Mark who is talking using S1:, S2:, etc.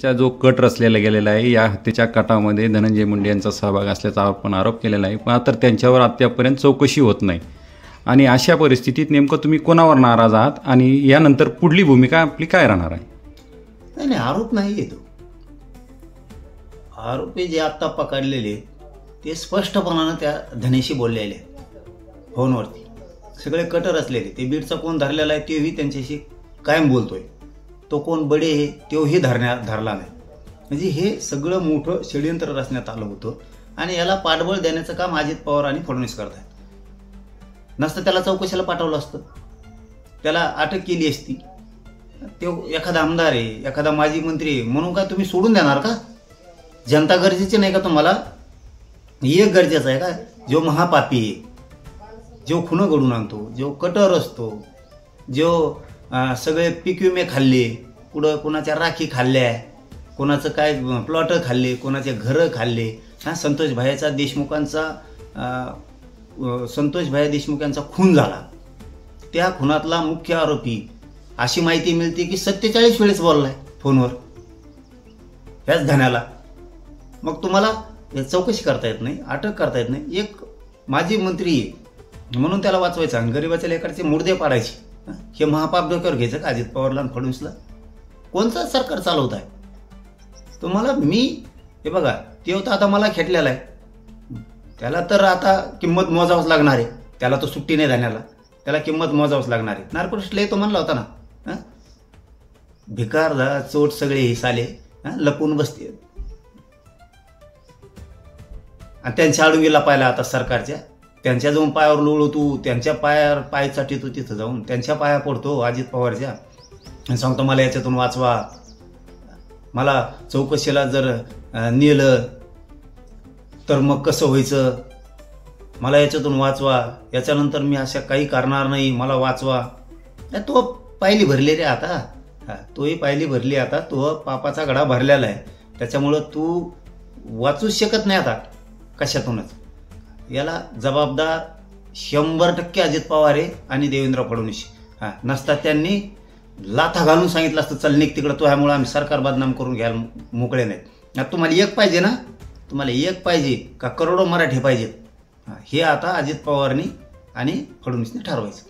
S1: चा जो कट रचलेला गेलेला आहे, या हत्येच्या कटामध्ये धनंजय मुंडे यांचा सहभाग असल्याचा आपण आरोप केलेला आहे, मात्र त्यांच्यावर अद्यापर्यंत चौकशी होत नाही. आणि अशा परिस्थितीत नेमकं तुम्ही कोणावर नाराज आहात आणि यानंतर पुढली भूमिका आपली काय राहणार आहे?
S2: नाही नाही, आरोप नाही येतो. आरोपी जे आत्ता पकडलेले ते स्पष्टपणानं त्या धनेशी बोललेले फोनवरती. सगळे कटर असलेले. ते बीडचा कोण धरलेला आहे तेही त्यांच्याशी कायम बोलतोय. तो कोण बडे आहे तोही धरला नाही. म्हणजे हे सगळं मोठं षडयंत्र रचण्यात आलं होतं आणि याला पाठबळ देण्याचं काम अजित पवार आणि फडणवीस करतात. नसतं त्याला चौकशीला पाठवलं असतं, त्याला अटक केली असती. तो एखादा आमदार आहे, एखादा माजी मंत्री आहे म्हणून काय तुम्ही सोडून देणार का? जनता गरजेची नाही का तुम्हाला? एक गरजेचं आहे का? जो महापापी आहे, जो खुनं घडून आणतो, जो कटर असतो, जो सगळे पीक विमे खाल्ले, पुढं कोणाच्या राखी खाल्ल्या, कोणाचं काय प्लॉटं खाल्ले, कोणाचे घरं खाल्ले. संतोष भाया देशमुखांचा खून झाला. त्या खुनातला मुख्य आरोपी अशी माहिती मिळते की 47 वेळेस बोललाय फोनवर ह्याच धन्याला. मग तुम्हाला चौकशी करता येत नाही, अटक करता येत नाही. एक माजी मंत्री आहे म्हणून त्याला वाचवायचं आणि गरीबाच्या लेकराचे मुर्दे पाडायचे. हे महापाप डोक्यावर घ्यायचं का अजित पवारला आणि फडणवीसला? कोणतं सरकार चालवत आहे तुम्हाला? हे बघा, ते होतं आता मला खेटलेला आहे. त्याला तर आता किंमत मोजावंच लागणार आहे. त्याला तो सुट्टी नाही धान्याला, त्याला किंमत मोजावंच लागणार आहे. नार्कोटिक्सला तो म्हणला होता ना, भिकार चोट सगळे हे साले लपून बसते. आणि त्यांच्या आडुंगीला पाहिला आता सरकारच्या, त्यांच्या जाऊन पायावर लोळतो, त्यांच्या पाय चाटीतो, तिथं जाऊन त्यांच्या पाया पडतो अजित पवारच्या आणि सांगतो मला याच्यातून वाचवा, मला चौकशीला जर नेलं तर मग कसं व्हायचं, मला याच्यातून वाचवा, याच्यानंतर मी अशा काही करणार नाही, मला वाचवा. तो पायली भरली रे आता. तोही पायली भरली आता. तो पापाचा घडा भरलेला आहे. त्याच्यामुळं तू वाचूच शकत नाही आता कशातूनच. याला जबाबदार 100% अजित पवार आहे आणि देवेंद्र फडणवीस. नसतात त्यांनी लाथा घालून सांगितलं असतं चल निघ तिकडं, तो ह्यामुळे आम्ही सरकार बदनाम करून घ्यायला मोकळे नाहीत. तुम्हाला एक पाहिजे ना, तुम्हाला एक पाहिजे का करोडो मराठी पाहिजेत? हे आता अजित पवारनी आणि फडणवीसने ठरवायचं.